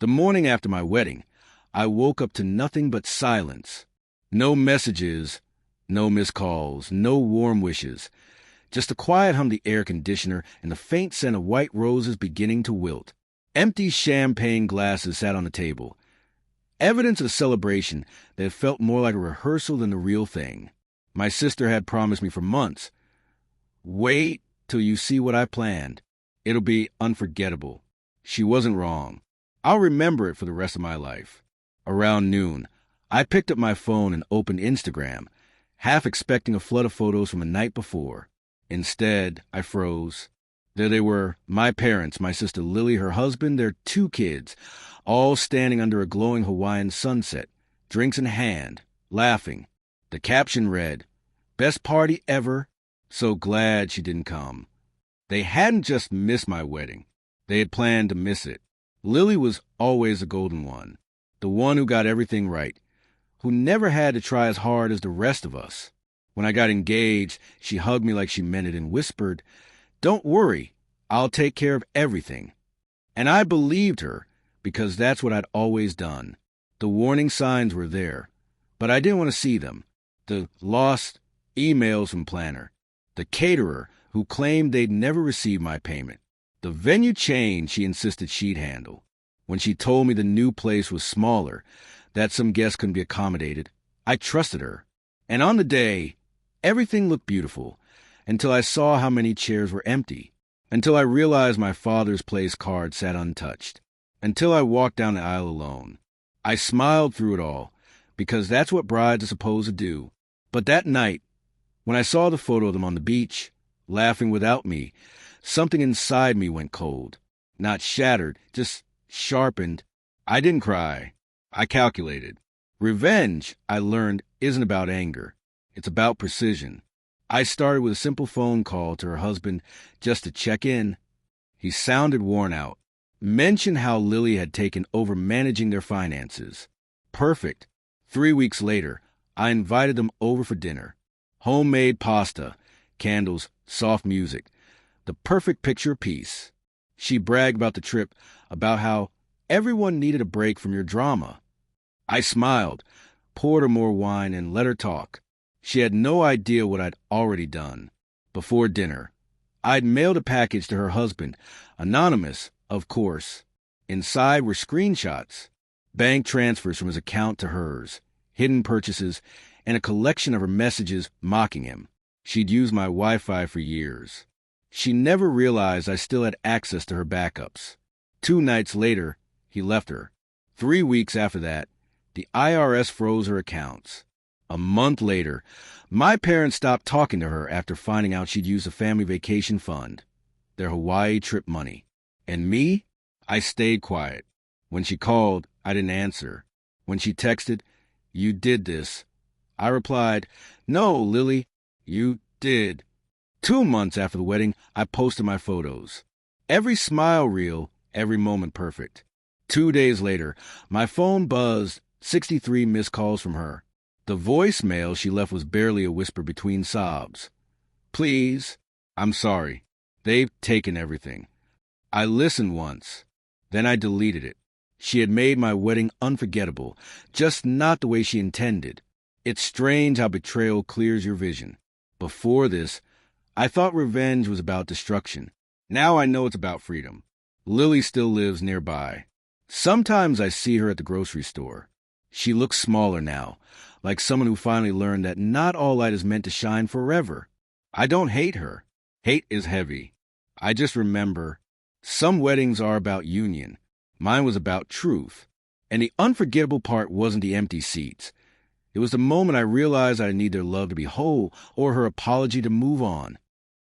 The morning after my wedding, I woke up to nothing but silence. No messages, no missed calls, no warm wishes. Just the quiet hum of the air conditioner and the faint scent of white roses beginning to wilt. Empty champagne glasses sat on the table. Evidence of a celebration that felt more like a rehearsal than the real thing. My sister had promised me for months, "Wait till you see what I planned. It'll be unforgettable." She wasn't wrong. I'll remember it for the rest of my life. Around noon, I picked up my phone and opened Instagram, half expecting a flood of photos from the night before. Instead, I froze. There they were, my parents, my sister Lily, her husband, their 2 kids, all standing under a glowing Hawaiian sunset, drinks in hand, laughing. The caption read, "Best party ever. So glad she didn't come." They hadn't just missed my wedding. They had planned to miss it. Lily was always the golden one, the one who got everything right, who never had to try as hard as the rest of us. When I got engaged, she hugged me like she meant it and whispered, "Don't worry, I'll take care of everything." And I believed her, because that's what I'd always done. The warning signs were there, but I didn't want to see them. The lost emails from Planner. The caterer who claimed they'd never received my payment. The venue chain she insisted she'd handle. When she told me the new place was smaller, that some guests couldn't be accommodated, I trusted her. And on the day, everything looked beautiful, until I saw how many chairs were empty, until I realized my father's place card sat untouched, until I walked down the aisle alone. I smiled through it all, because that's what brides are supposed to do. But that night, when I saw the photo of them on the beach, laughing without me, something inside me went cold. Not shattered, just sharpened. I didn't cry. I calculated. Revenge, I learned, isn't about anger. It's about precision. I started with a simple phone call to her husband just to check in. He sounded worn out. Mentioned how Lily had taken over managing their finances. Perfect. 3 weeks later, I invited them over for dinner. Homemade pasta, candles, soft music. The perfect picture of peace. She bragged about the trip, about how everyone needed a break from your drama. I smiled, poured her more wine, and let her talk. She had no idea what I'd already done. Before dinner, I'd mailed a package to her husband, anonymous, of course. Inside were screenshots, bank transfers from his account to hers, hidden purchases, and a collection of her messages mocking him. She'd used my Wi-Fi for years. She never realized I still had access to her backups. 2 nights later, he left her. 3 weeks after that, the IRS froze her accounts. A month later, my parents stopped talking to her after finding out she'd used a family vacation fund, their Hawaii trip money. And me? I stayed quiet. When she called, I didn't answer. When she texted, "You did this," I replied, "No, Lily, you did." 2 months after the wedding, I posted my photos. Every smile reel, every moment perfect. 2 days later, my phone buzzed, 63 missed calls from her. The voicemail she left was barely a whisper between sobs. "Please, I'm sorry. They've taken everything." I listened once, then I deleted it. She had made my wedding unforgettable, just not the way she intended. It's strange how betrayal clears your vision. Before this, I thought revenge was about destruction. Now I know it's about freedom. Lily still lives nearby. Sometimes I see her at the grocery store. She looks smaller now, like someone who finally learned that not all light is meant to shine forever. I don't hate her. Hate is heavy. I just remember, some weddings are about union. Mine was about truth. And the unforgettable part wasn't the empty seats. It was the moment I realized I need their love to be whole or her apology to move on.